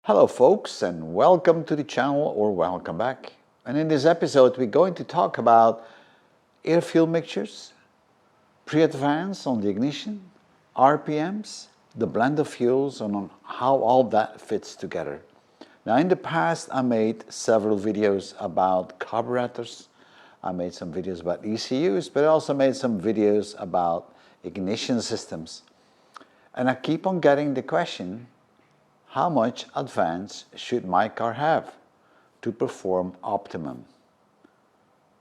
Hello folks, and welcome to the channel, or welcome back. And in this episode we're going to talk about air-fuel mixtures, pre-advance on the ignition, RPMs, the blend of fuels, and on how all that fits together. Now in the past I made several videos about carburetors, I made some videos about ECUs, but I also made some videos about ignition systems. And I keep on getting the question, how much advance should my car have to perform optimum?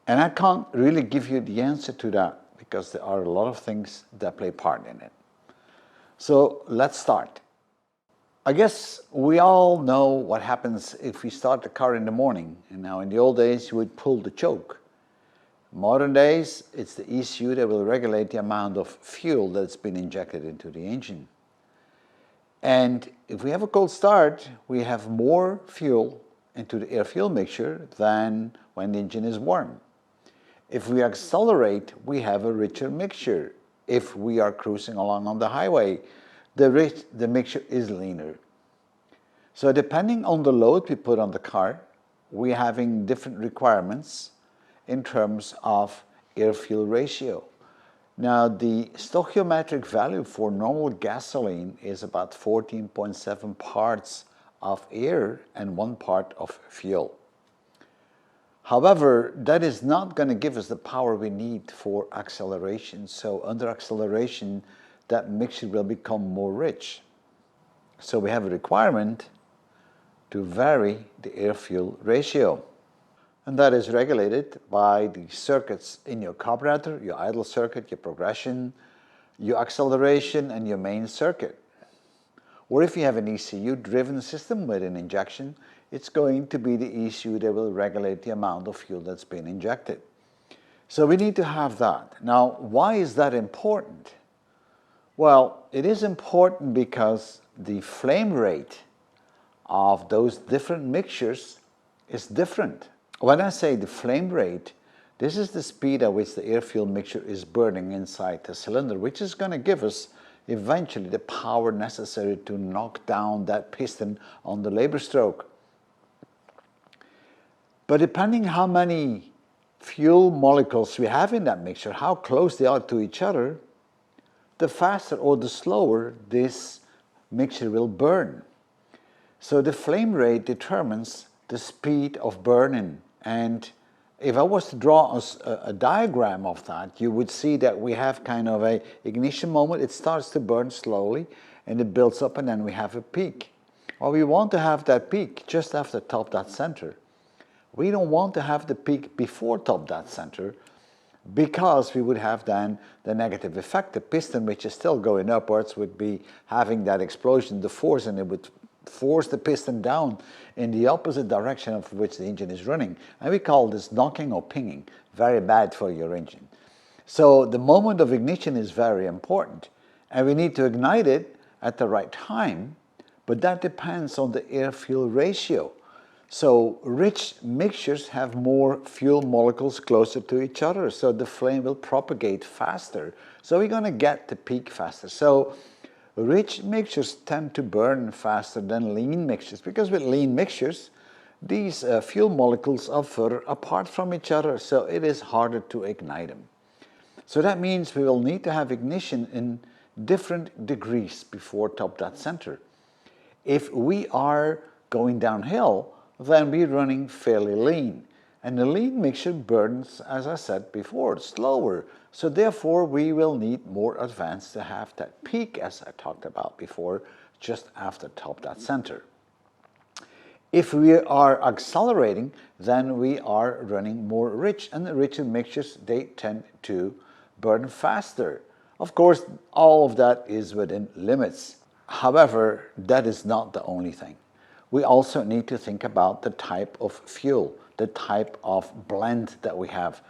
And I can't really give you the answer to that because there are a lot of things that play part in it. So let's start. I guess we all know what happens if we start the car in the morning. And now in the old days you would pull the choke. Modern days it's the ECU that will regulate the amount of fuel that's been injected into the engine. And if we have a cold start, we have more fuel into the air-fuel mixture than when the engine is warm. If we accelerate, we have a richer mixture. If we are cruising along on the highway, the mixture is leaner. So depending on the load we put on the car, we're having different requirements in terms of air-fuel ratio. Now, the stoichiometric value for normal gasoline is about 14.7 parts of air and 1 part of fuel. However, that is not going to give us the power we need for acceleration. So under acceleration, that mixture will become more rich. So we have a requirement to vary the air-fuel ratio. And that is regulated by the circuits in your carburetor, your idle circuit, your progression, your acceleration, and your main circuit. Or if you have an ECU-driven system with an injection, it's going to be the ECU that will regulate the amount of fuel that's been injected. So we need to have that. Now, why is that important? Well, it is important because the flame rate of those different mixtures is different. When I say the flame rate, this is the speed at which the air-fuel mixture is burning inside the cylinder, which is going to give us eventually the power necessary to knock down that piston on the labor stroke. But depending how many fuel molecules we have in that mixture, how close they are to each other, the faster or the slower this mixture will burn. So the flame rate determines the speed of burning. And if I was to draw a diagram of that, you would see that we have kind of a ignition moment. It starts to burn slowly and it builds up, and then we have a peak. Well, we want to have that peak just after top dead center. We don't want to have the peak before top dead center, because we would have then the negative effect. The piston, which is still going upwards, would be having that explosion, the force, and it would force the piston down in the opposite direction of which the engine is running. And we call this knocking or pinging. Very bad for your engine. So the moment of ignition is very important. And we need to ignite it at the right time, but that depends on the air-fuel ratio. So rich mixtures have more fuel molecules closer to each other, so the flame will propagate faster. So we're going to get the peak faster. So rich mixtures tend to burn faster than lean mixtures, because with lean mixtures, these fuel molecules are further apart from each other, so it is harder to ignite them. So that means we will need to have ignition in different degrees before top dead center. If we are going downhill, then we're running fairly lean. And the lean mixture burns, as I said before, slower. So therefore we will need more advance to have that peak, as I talked about before, just after top dead center. If we are accelerating, then we are running more rich, and the richer mixtures, they tend to burn faster. Of course, all of that is within limits. However, that is not the only thing. We also need to think about the type of fuel, the type of blend that we have.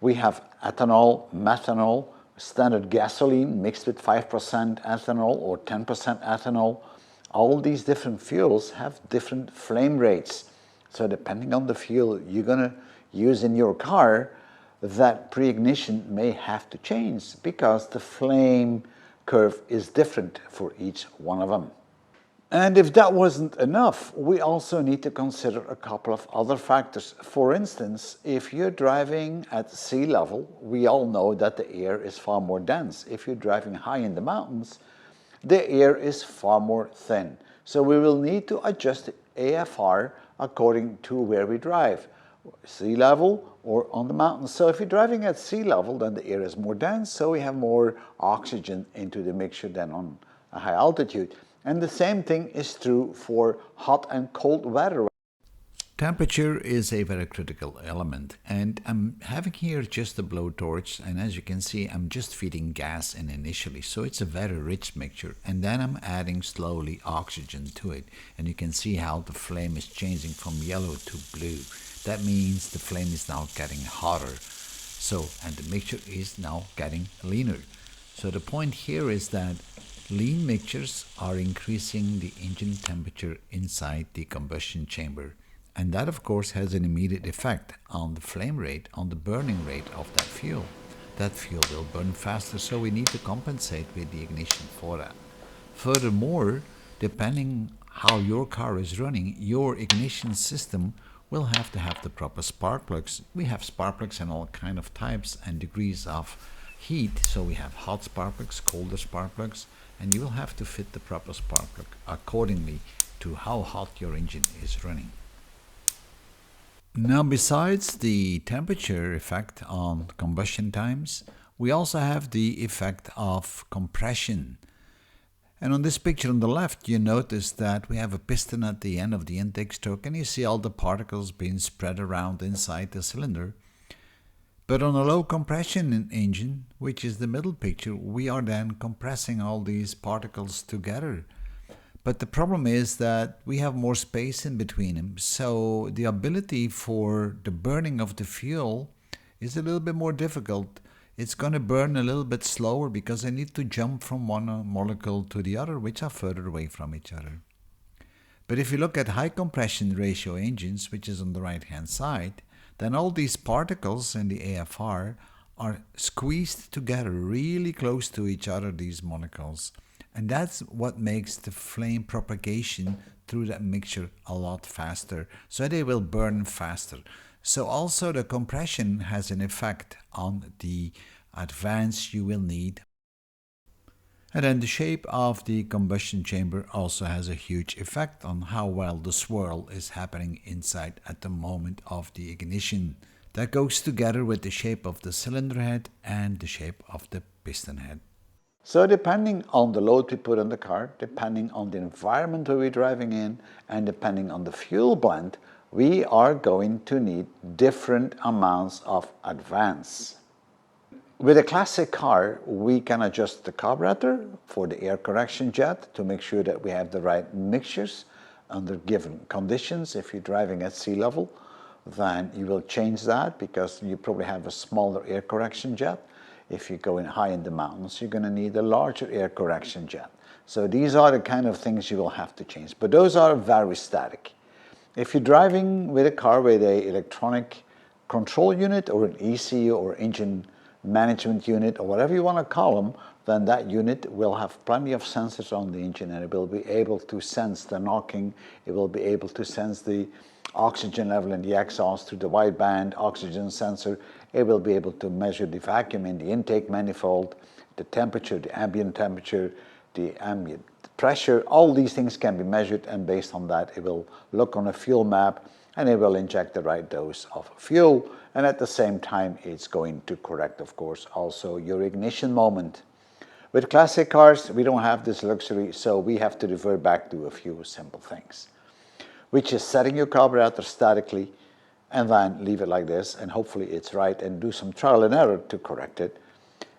We have ethanol, methanol, standard gasoline mixed with 5% ethanol or 10% ethanol. All these different fuels have different flame rates. So depending on the fuel you're going to use in your car, that pre-ignition may have to change because the flame curve is different for each one of them. And if that wasn't enough, we also need to consider a couple of other factors. For instance, if you're driving at sea level, we all know that the air is far more dense. If you're driving high in the mountains, the air is far more thin. So we will need to adjust the AFR according to where we drive, sea level or on the mountains. So if you're driving at sea level, then the air is more dense, so we have more oxygen into the mixture than on a high altitude. And the same thing is true for hot and cold weather. Temperature is a very critical element, and I'm having here just a blowtorch, and as you can see I'm just feeding gas in initially, so it's a very rich mixture, and then I'm adding slowly oxygen to it, and you can see how the flame is changing from yellow to blue. That means the flame is now getting hotter, and the mixture is now getting leaner. So the point here is that lean mixtures are increasing the engine temperature inside the combustion chamber. And that, of course, has an immediate effect on the flame rate, on the burning rate of that fuel. That fuel will burn faster, so we need to compensate with the ignition for that. Furthermore, depending how your car is running, your ignition system will have to have the proper spark plugs. We have spark plugs in all kind of types and degrees of heat, so we have hot spark plugs, colder spark plugs, and you will have to fit the proper spark plug accordingly to how hot your engine is running. Now, besides the temperature effect on combustion times, we also have the effect of compression. And on this picture on the left, you notice that we have a piston at the end of the intake stroke, and you see all the particles being spread around inside the cylinder. But on a low compression engine, which is the middle picture, we are then compressing all these particles together. But the problem is that we have more space in between them, so the ability for the burning of the fuel is a little bit more difficult. It's going to burn a little bit slower because I need to jump from one molecule to the other, which are further away from each other. But if you look at high compression ratio engines, which is on the right hand side, then all these particles in the AFR are squeezed together really close to each other, these molecules. And that's what makes the flame propagation through that mixture a lot faster, so they will burn faster. So also the compression has an effect on the advance you will need. And then the shape of the combustion chamber also has a huge effect on how well the swirl is happening inside at the moment of the ignition. That goes together with the shape of the cylinder head and the shape of the piston head. So depending on the load we put on the car, depending on the environment where we're driving in, and depending on the fuel blend, we are going to need different amounts of advance. With a classic car, we can adjust the carburetor for the air correction jet to make sure that we have the right mixtures under given conditions. If you're driving at sea level, then you will change that because you probably have a smaller air correction jet. If you go in high in the mountains, you're going to need a larger air correction jet. So these are the kind of things you will have to change, but those are very static. If you're driving with a car with an electronic control unit or an ECU or engine management unit or whatever you want to call them, then that unit will have plenty of sensors on the engine, and it will be able to sense the knocking, it will be able to sense the oxygen level in the exhaust through the wideband oxygen sensor, it will be able to measure the vacuum in the intake manifold, the temperature, the ambient temperature, the ambient pressure. All these things can be measured, and based on that it will look on a fuel map and it will inject the right dose of fuel, and at the same time it's going to correct, of course, also your ignition moment. With classic cars we don't have this luxury, so we have to revert back to a few simple things, which is setting your carburetor statically and then leave it like this, and hopefully it's right, and do some trial and error to correct it.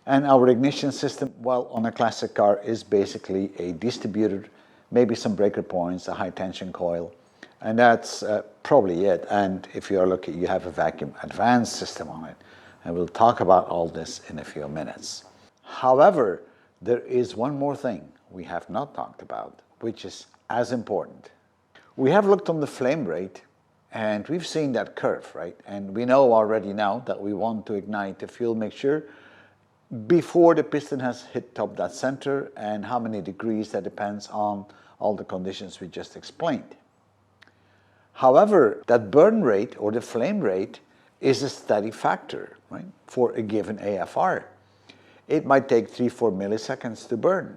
And our ignition system, well, on a classic car is basically a distributor, maybe some breaker points, a high tension coil, and that's probably it. And if you're lucky, you have a vacuum advance system on it, and we'll talk about all this in a few minutes. However, there is one more thing we have not talked about, which is as important. We have looked on the flame rate, and we've seen that curve, right? And we know already now that we want to ignite the fuel mixture before the piston has hit top dead center, and how many degrees, that depends on all the conditions we just explained. However, that burn rate or the flame rate is a steady factor, right, for a given AFR. It might take 3-4 milliseconds to burn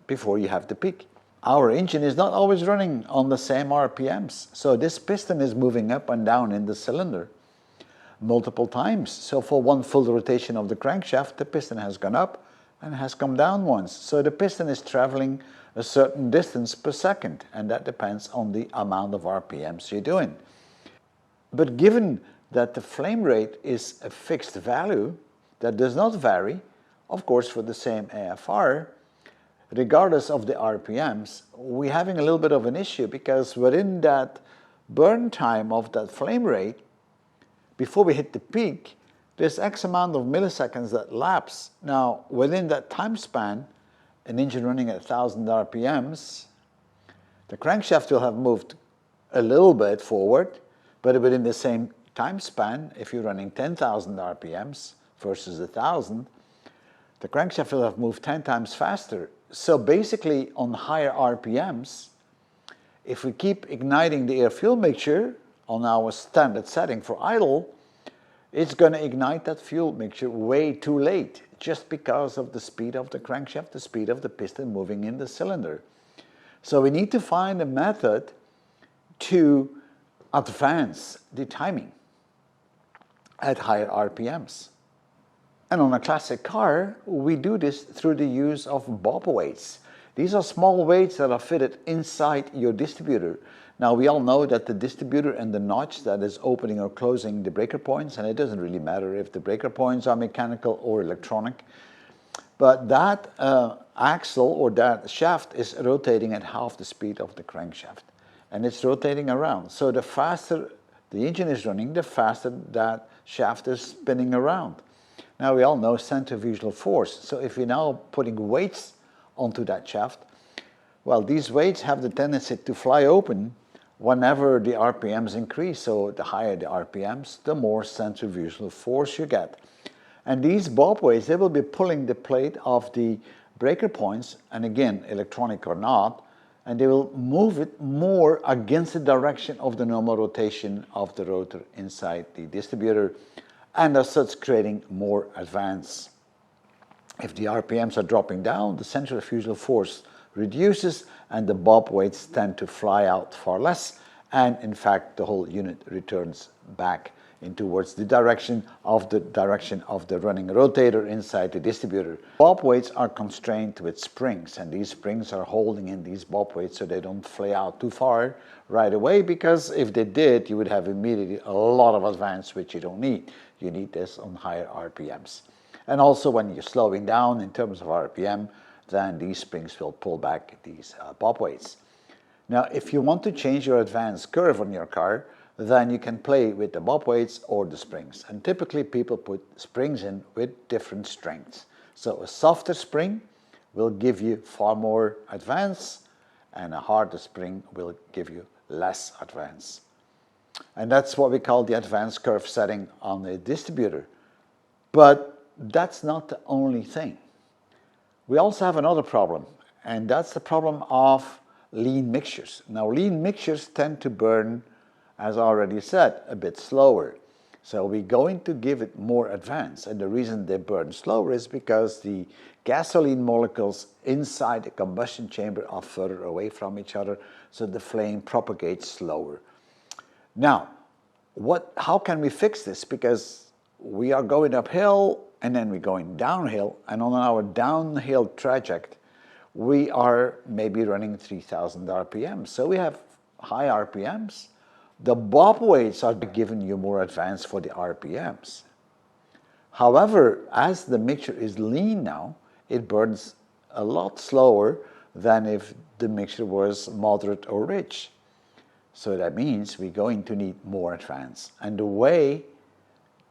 before you have the peak. Our engine is not always running on the same RPMs, so this piston is moving up and down in the cylinder multiple times. So for one full rotation of the crankshaft, the piston has gone up and has come down once. So the piston is traveling a certain distance per second, and that depends on the amount of RPMs you're doing. But given that the flame rate is a fixed value that does not vary, of course, for the same AFR, regardless of the RPMs, we're having a little bit of an issue, because within that burn time of that flame rate, before we hit the peak, there's X amount of milliseconds that lapse. Now, within that time span, an engine running at 1,000 RPMs, the crankshaft will have moved a little bit forward, but within the same time span, if you're running 10,000 RPMs versus 1,000, the crankshaft will have moved 10 times faster. So basically, on higher RPMs, if we keep igniting the air-fuel mixture on our standard setting for idle, it's going to ignite that fuel mixture way too late, just because of the speed of the crankshaft, the speed of the piston moving in the cylinder. So we need to find a method to advance the timing at higher RPMs. And on a classic car, we do this through the use of bob weights. These are small weights that are fitted inside your distributor. Now, we all know that the distributor and the notch that is opening or closing the breaker points, and it doesn't really matter if the breaker points are mechanical or electronic, but that axle or that shaft is rotating at half the speed of the crankshaft, and it's rotating around. So the faster the engine is running, the faster that shaft is spinning around. Now, we all know centrifugal force, so if you're now putting weights onto that shaft, well, these weights have the tendency to fly open whenever the RPMs increase. So the higher the RPMs, the more centrifugal force you get. And these bob weights, they will be pulling the plate of the breaker points, and again, electronic or not, and they will move it more against the direction of the normal rotation of the rotor inside the distributor, and as such creating more advance. If the RPMs are dropping down, the centrifugal force reduces and the bob weights tend to fly out far less, and in fact the whole unit returns back in towards the direction of the running rotator inside the distributor. Bob weights are constrained with springs, and these springs are holding in these bob weights so they don't fly out too far right away, because if they did, you would have immediately a lot of advance, which you don't need. You need this on higher RPMs. And also when you're slowing down in terms of RPM, then these springs will pull back these bob weights. Now, if you want to change your advance curve on your car, then you can play with the bob weights or the springs. And typically people put springs in with different strengths. So a softer spring will give you far more advance, and a harder spring will give you less advance. And that's what we call the advance curve setting on a distributor. But that's not the only thing. We also have another problem, and that's the problem of lean mixtures. Now, lean mixtures tend to burn, as I already said, a bit slower. So we're going to give it more advance, and the reason they burn slower is because the gasoline molecules inside the combustion chamber are further away from each other, so the flame propagates slower. Now, how can we fix this? Because we are going uphill and then we're going downhill, and on our downhill trajectory, we are maybe running 3,000 RPM. So we have high RPMs. The bob weights are giving you more advance for the RPMs. However, as the mixture is lean now, it burns a lot slower than if the mixture was moderate or rich. So that means we're going to need more advance. And the way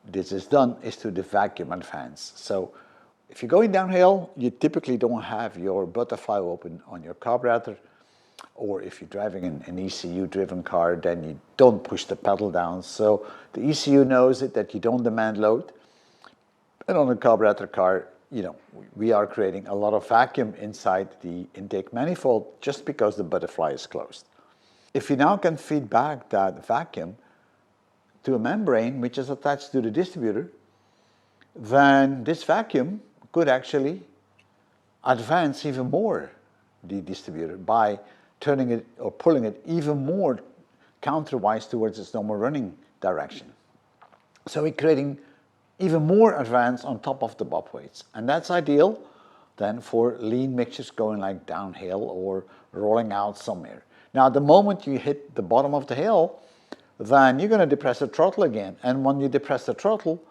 this is done is through the vacuum advance. So if you're going downhill, you typically don't have your butterfly open on your carburetor, or if you're driving an ECU-driven car, then you don't push the pedal down. So the ECU knows it, that you don't demand load. And on a carburetor car, we are creating a lot of vacuum inside the intake manifold just because the butterfly is closed. If you now can feed back that vacuum to a membrane which is attached to the distributor, then this vacuum could actually advance even more the distributor by turning it or pulling it even more counterwise towards its normal running direction. So we're creating even more advance on top of the bob weights, and that's ideal then for lean mixtures going like downhill or rolling out somewhere. Now the moment you hit the bottom of the hill, then you're going to depress the throttle again, and when you depress the throttle,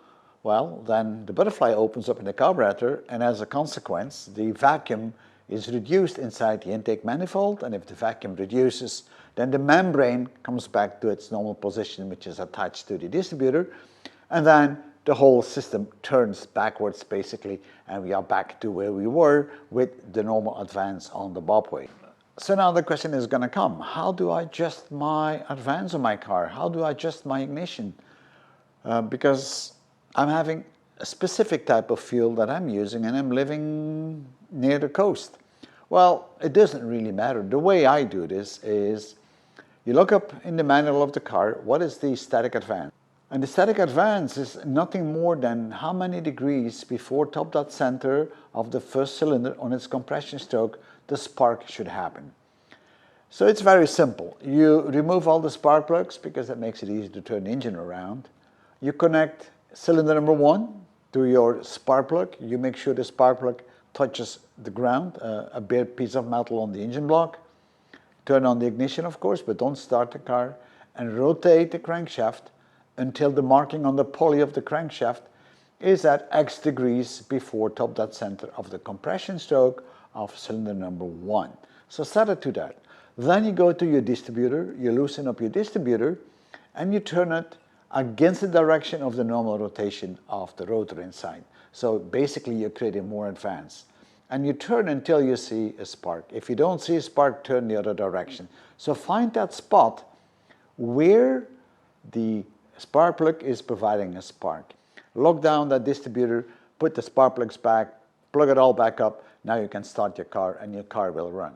well, then the butterfly opens up in the carburetor, and as a consequence the vacuum is reduced inside the intake manifold, and if the vacuum reduces, then the membrane comes back to its normal position, which is attached to the distributor, and then the whole system turns backwards basically, and we are back to where we were with the normal advance on the bob weight. So now the question is going to come, how do I adjust my advance on my car? How do I adjust my ignition? Because I'm having a specific type of fuel that I'm using, and I'm living near the coast. Well, it doesn't really matter. The way I do this is you look up in the manual of the car, what is the static advance? And the static advance is nothing more than how many degrees before top dead center of the first cylinder on its compression stroke the spark should happen. So it's very simple. You remove all the spark plugs because that makes it easy to turn the engine around. You connect cylinder number 1 to your spark plug. You make sure the spark plug touches the ground, a bare piece of metal on the engine block. Turn on the ignition, of course, but don't start the car, and rotate the crankshaft until the marking on the pulley of the crankshaft is at X degrees before top dead center of the compression stroke of cylinder number 1. So set it to that. Then you go to your distributor, you loosen up your distributor, and you turn it against the direction of the normal rotation of the rotor inside. So basically you're creating more advance. And you turn until you see a spark. If you don't see a spark, turn the other direction. So find that spot where the spark plug is providing a spark. Lock down that distributor, put the spark plugs back, plug it all back up. Now you can start your car, and your car will run.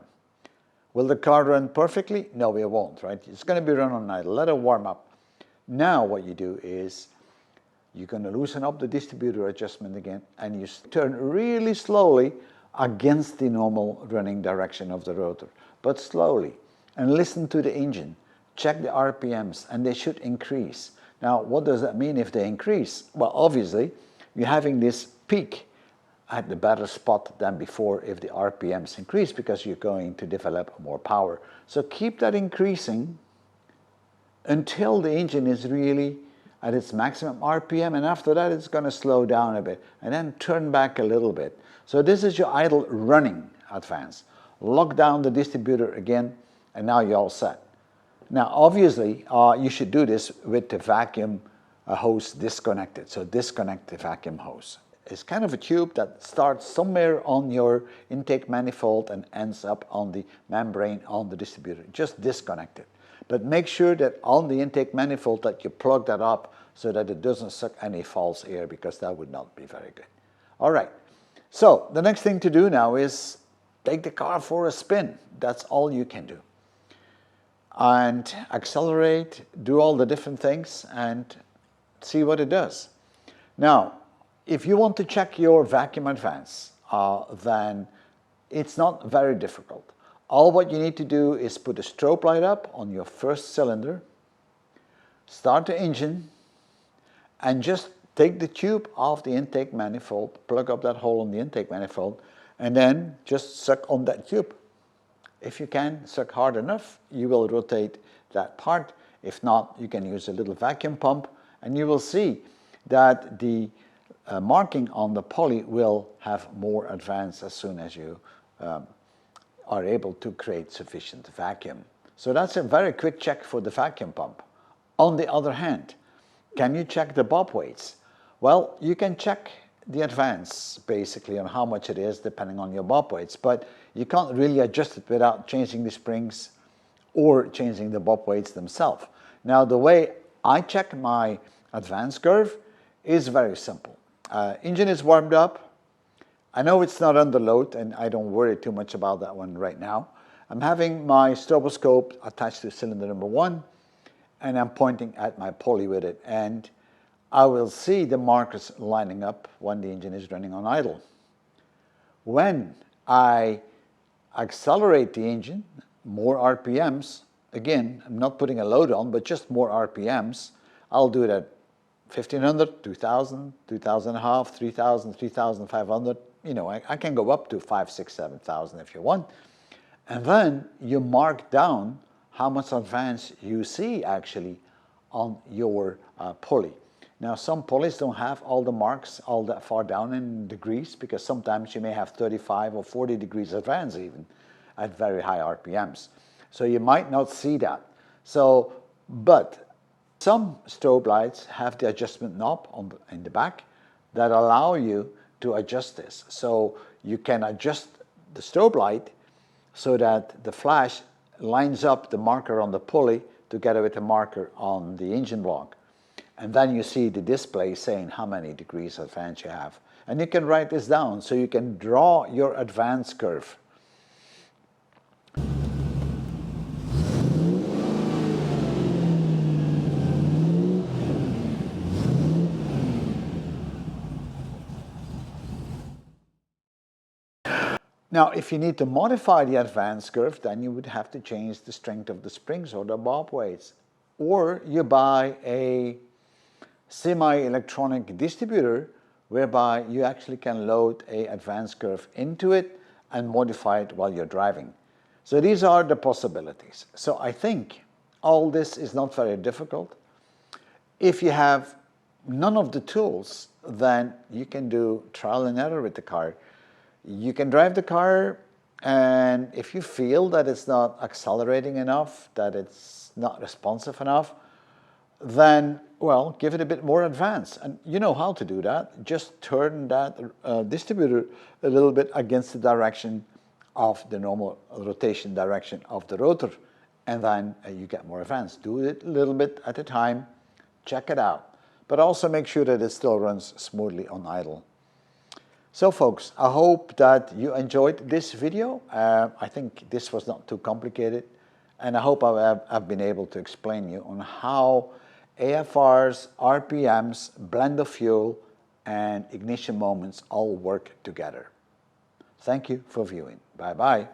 Will the car run perfectly? No, it won't, right? It's going to be run on idle. Let it warm up. Now what you do is you're going to loosen up the distributor adjustment again, and you turn really slowly against the normal running direction of the rotor, but slowly, and listen to the engine. Check the RPMs, and they should increase. Now, what does that mean if they increase? Well, obviously, you're having this peak at the better spot than before if the RPMs increase, because you're going to develop more power. So keep that increasing until the engine is really at its maximum RPM, and after that it's going to slow down a bit, and then turn back a little bit. So this is your idle running advance. Lock down the distributor again, and now you're all set. Now obviously you should do this with the vacuum hose disconnected. So disconnect the vacuum hose. It's kind of a tube that starts somewhere on your intake manifold and ends up on the membrane on the distributor. Just disconnect it. But make sure that on the intake manifold that you plug that up so that it doesn't suck any false air, because that would not be very good. All right. So the next thing to do now is take the car for a spin. That's all you can do. And accelerate, do all the different things, and see what it does. Now, if you want to check your vacuum advance, then it's not very difficult. All what you need to do is put a strobe light up on your first cylinder, start the engine, and just take the tube off the intake manifold, plug up that hole in the intake manifold, and then just suck on that tube. If you can suck hard enough, you will rotate that part. If not, you can use a little vacuum pump, and you will see that the marking on the pulley will have more advance as soon as you are able to create sufficient vacuum. So that's a very quick check for the vacuum pump. On the other hand, can you check the bob weights? Well, you can check the advance basically on how much it is depending on your bob weights, but you can't really adjust it without changing the springs or changing the bob weights themselves. Now the way I check my advance curve is very simple. Engine is warmed up, I know it's not under load, and I don't worry too much about that one right now. I'm having my stroboscope attached to cylinder number 1, and I'm pointing at my pulley with it, and I will see the markers lining up when the engine is running on idle. When I accelerate the engine, more RPMs, again, I'm not putting a load on, but just more RPMs, I'll do it at 1500, 2000, 2000.5, 3000, 3500. You know, I can go up to 5, 6, 7000 if you want. And then you mark down how much advance you see actually on your pulley. Now, some pulleys don't have all the marks all that far down in degrees, because sometimes you may have 35 or 40 degrees advance even at very high RPMs. So you might not see that. So, but some strobe lights have the adjustment knob in the back that allow you to adjust this. So you can adjust the strobe light so that the flash lines up the marker on the pulley together with the marker on the engine block. And then you see the display saying how many degrees advance you have. And you can write this down so you can draw your advance curve. Now, if you need to modify the advance curve, then you would have to change the strength of the springs or the bob weights. Or you buy a semi-electronic distributor whereby you actually can load an advance curve into it and modify it while you're driving. So these are the possibilities. So I think all this is not very difficult. If you have none of the tools, then you can do trial and error with the car. You can drive the car, and if you feel that it's not accelerating enough, that it's not responsive enough, then, well, give it a bit more advance. And you know how to do that. Just turn that distributor a little bit against the direction of the normal rotation direction of the rotor, and then you get more advance. Do it a little bit at a time, check it out. But also make sure that it still runs smoothly on idle. So folks, I hope that you enjoyed this video. I think this was not too complicated, and I hope I've been able to explain you on how AFRs, RPMs, blend of fuel, and ignition moments all work together. Thank you for viewing. Bye-bye.